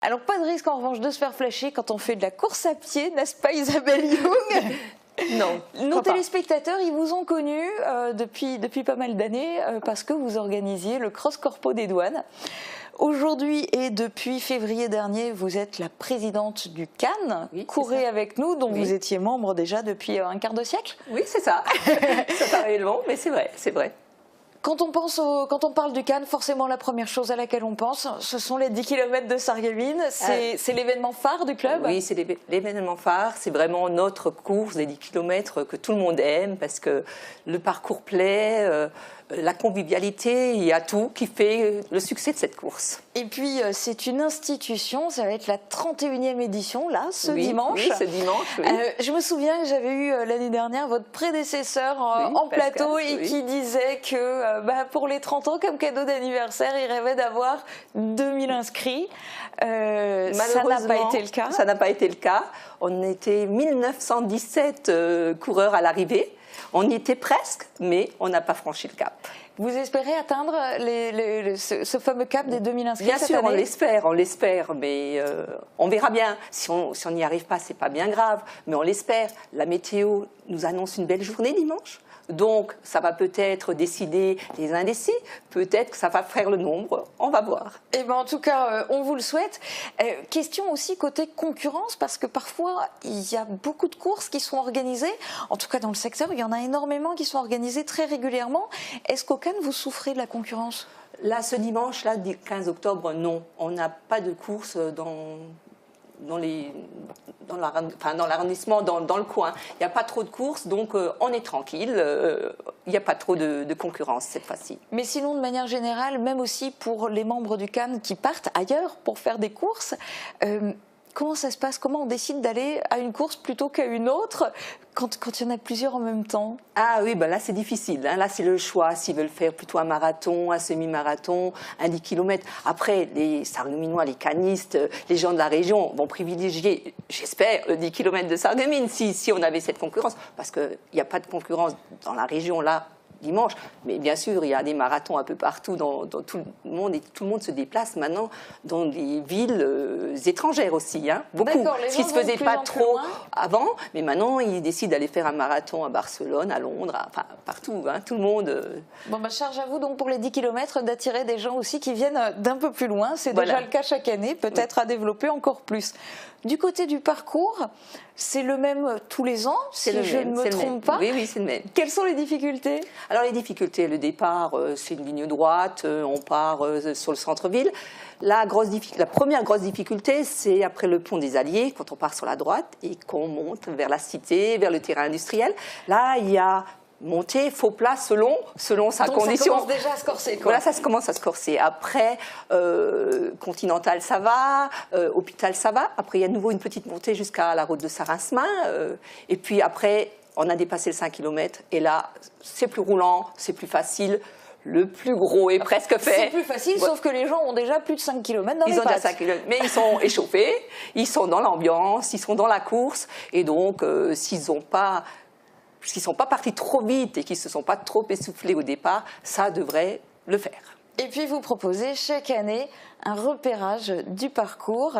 Alors pas de risque en revanche de se faire flasher quand on fait de la course à pied, n'est-ce pas Isabelle Young? Non. Nos téléspectateurs, ils vous ont connu depuis pas mal d'années parce que vous organisiez le Cross Corpo des douanes. Aujourd'hui et depuis février dernier, vous êtes la présidente du CAN. Oui, courez avec nous, dont vous étiez membre déjà depuis un quart de siècle. Oui, c'est ça. Ça paraît long, mais c'est vrai, c'est vrai. Quand on parle du CAN, forcément la première chose à laquelle on pense, ce sont les 10 km de Sarreguemines. C'est l'événement phare du club? Oui, c'est l'événement phare. C'est vraiment notre course des 10 km que tout le monde aime parce que le parcours plaît, la convivialité, il y a tout qui fait le succès de cette course. Et puis c'est une institution, ça va être la 31e édition là, ce dimanche. Oui, ce dimanche. Oui. Je me souviens que j'avais eu l'année dernière votre prédécesseur en plateau et qui disait que pour les 30 ans, comme cadeau d'anniversaire, il rêvait d'avoir 2000 inscrits. Ça n'a pas été le cas. Ça n'a pas été le cas. On était 1917 coureurs à l'arrivée. On y était presque, mais on n'a pas franchi le cap. Vous espérez atteindre ce fameux cap des 2000 inscrits Bien cette sûr, année? on l'espère, mais on verra bien. Si on n'y arrive pas, c'est pas bien grave, mais on l'espère. La météo nous annonce une belle journée dimanche. Donc, ça va peut-être décider les indécis, peut-être que ça va faire le nombre, on va voir. Eh ben, en tout cas, on vous le souhaite. Question aussi côté concurrence, parce que parfois, il y a beaucoup de courses qui sont organisées, en tout cas dans le secteur, il y en a énormément qui sont organisées très régulièrement. Est-ce qu'au CAN, vous souffrez de la concurrence? Là, ce dimanche, là, 15 octobre, non. On n'a pas de course dans l'arrondissement, dans le coin. Il n'y a pas trop de courses, donc on est tranquille. Il n'y a pas trop de concurrence cette fois-ci. Mais sinon, de manière générale, même aussi pour les membres du CAN qui partent ailleurs pour faire des courses, comment ça se passe? Comment on décide d'aller à une course plutôt qu'à une autre quand il y en a plusieurs en même temps? Ah oui, là c'est difficile. Là c'est le choix. S'ils veulent faire plutôt un marathon, un semi-marathon, un 10 km. Après, les Sarregueminois, les canistes, les gens de la région vont privilégier, j'espère, le 10 km de Sarreguemines si on avait cette concurrence. Parce qu'il n'y a pas de concurrence dans la région là. Dimanche, mais bien sûr, il y a des marathons un peu partout dans tout le monde et tout le monde se déplace maintenant dans des villes étrangères aussi, hein, beaucoup. Ce qui ne se faisait pas trop avant, mais maintenant ils décident d'aller faire un marathon à Barcelone, à Londres, enfin partout, hein, tout le monde. Bon, charge à vous donc pour les 10 km d'attirer des gens aussi qui viennent d'un peu plus loin, c'est déjà le cas chaque année, peut-être à développer encore plus. Du côté du parcours, c'est le même tous les ans, si je ne me trompe pas. Oui, c'est le même. Quelles sont les difficultés? Alors les difficultés, le départ, c'est une ligne droite, on part sur le centre-ville. La première grosse difficulté, c'est après le pont des Alliés, quand on part sur la droite et qu'on monte vers la cité, vers le terrain industriel. Là, il y a monter, faux plat selon sa condition. Ça commence déjà à se corser, quoi. Voilà, ça commence à se corser. Après, Continental, ça va. Hôpital, ça va. Après, il y a de nouveau une petite montée jusqu'à la route de Saint-Rinsmin. Et puis après, on a dépassé le 5 km. Et là, c'est plus roulant, c'est plus facile. Le plus gros est presque fait. C'est plus facile, sauf que les gens ont déjà plus de 5 km dans les pattes. Ils ont déjà 5 km, mais ils sont échauffés, ils sont dans l'ambiance, ils sont dans la course. Et donc, s'ils ne sont pas partis trop vite et qu'ils ne se sont pas trop essoufflés au départ, ça devrait le faire. Et puis vous proposez chaque année un repérage du parcours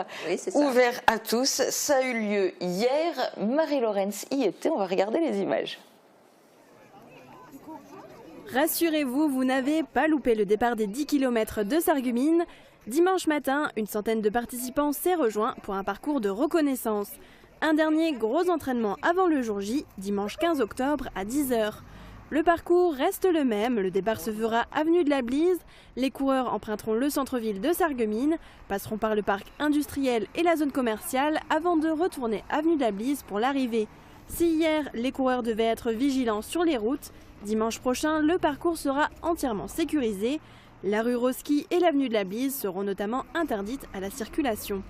ouvert à tous. Ça a eu lieu hier, Marie-Laurence y était, on va regarder les images. Rassurez-vous, vous n'avez pas loupé le départ des 10 km de Sarreguemines. Dimanche matin, une centaine de participants s'est rejoint pour un parcours de reconnaissance. Un dernier gros entraînement avant le jour J, dimanche 15 octobre à 10 h. Le parcours reste le même, le départ se fera avenue de la Blise. Les coureurs emprunteront le centre-ville de Sarreguemines, passeront par le parc industriel et la zone commerciale avant de retourner avenue de la Blise pour l'arrivée. Si hier, les coureurs devaient être vigilants sur les routes, dimanche prochain, le parcours sera entièrement sécurisé. La rue Roski et l'avenue de la Blise seront notamment interdites à la circulation.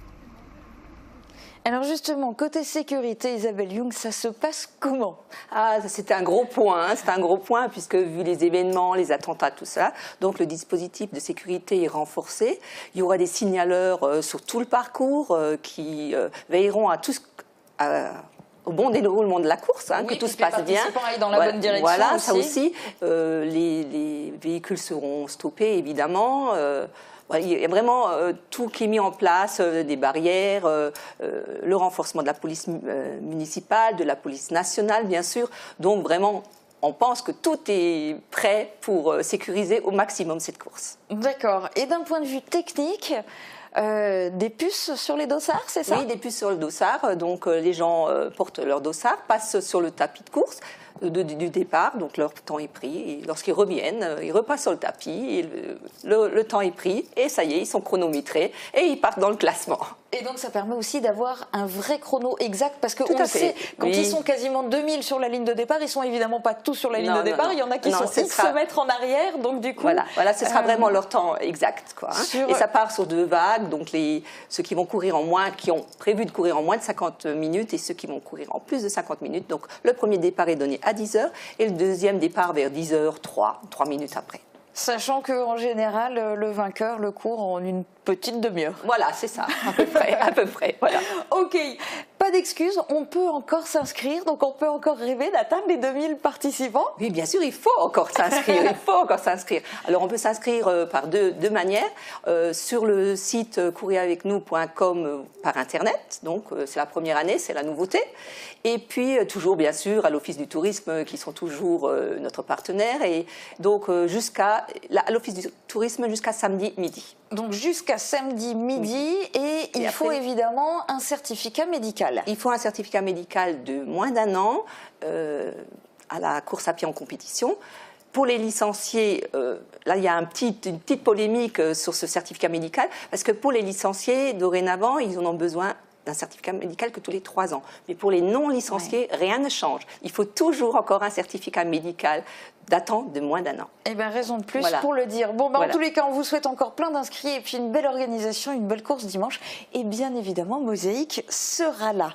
Alors justement, côté sécurité, Isabelle Young, ça se passe comment? Ah, c'est un gros point, c'est un gros point puisque vu les événements, les attentats, tout ça, donc le dispositif de sécurité est renforcé. Il y aura des signaleurs sur tout le parcours qui veilleront à tout au bon déroulement de la course, hein, Oui, que tout que se les passe bien. participants aillent dans la Voilà, bonne direction voilà, aussi. ça aussi. Les véhicules seront stoppés, évidemment. Il y a vraiment tout qui est mis en place, des barrières, le renforcement de la police municipale, de la police nationale, bien sûr. Donc vraiment, on pense que tout est prêt pour sécuriser au maximum cette course. D'accord. Et d'un point de vue technique, des puces sur les dossards, c'est ça? Oui, des puces sur le dossard. Donc les gens portent leur dossard, passent sur le tapis de course du départ, donc leur temps est pris. Et lorsqu'ils reviennent, ils repassent sur le tapis, et le temps est pris, et ça y est, ils sont chronométrés, et ils partent dans le classement. Et donc ça permet aussi d'avoir un vrai chrono exact, parce qu'on Tout à le fait. sait, quand Oui. ils sont quasiment 2000 sur la ligne de départ, ils sont évidemment pas tous sur la ligne Non, de départ, non, il y en a qui non, sont ce X sera- mètres en arrière, donc du coup... Voilà, ce sera vraiment leur temps exact, quoi, hein. sur- Et ça part sur 2 vagues, donc ceux qui vont courir en moins, qui ont prévu de courir en moins de 50 minutes, et ceux qui vont courir en plus de 50 minutes. Donc le premier départ est donné à 10h, et le deuxième départ vers 10h03, 3 minutes après. Sachant qu'en général, le vainqueur le court en une petite demi-heure. Voilà, c'est ça, à peu près, voilà. Ok, pas d'excuses, on peut encore s'inscrire, donc on peut encore rêver d'atteindre les 2000 participants. Oui, bien sûr, il faut encore s'inscrire, Alors, on peut s'inscrire par deux manières. Sur le site courieravecnous.com par Internet. Donc, c'est la première année, c'est la nouveauté. Et puis, toujours, bien sûr, à l'Office du tourisme, qui sont toujours notre partenaire. Et donc, à l'Office du tourisme jusqu'à samedi midi. Donc jusqu'à samedi midi, et il faut après- évidemment un certificat médical. Il faut un certificat médical de moins d'1 an à la course à pied en compétition. Pour les licenciés, là il y a une petite polémique sur ce certificat médical, parce que pour les licenciés, dorénavant, ils en ont besoin d'un certificat médical que tous les 3 ans. Mais pour les non-licenciés, rien ne change. Il faut toujours encore un certificat médical datant de moins d'1 an. Eh bien, raison de plus Voilà. pour le dire. Bon, ben, Voilà. en tous les cas, on vous souhaite encore plein d'inscrits et puis une belle organisation, une belle course dimanche. Et bien évidemment, Mosaïque sera là.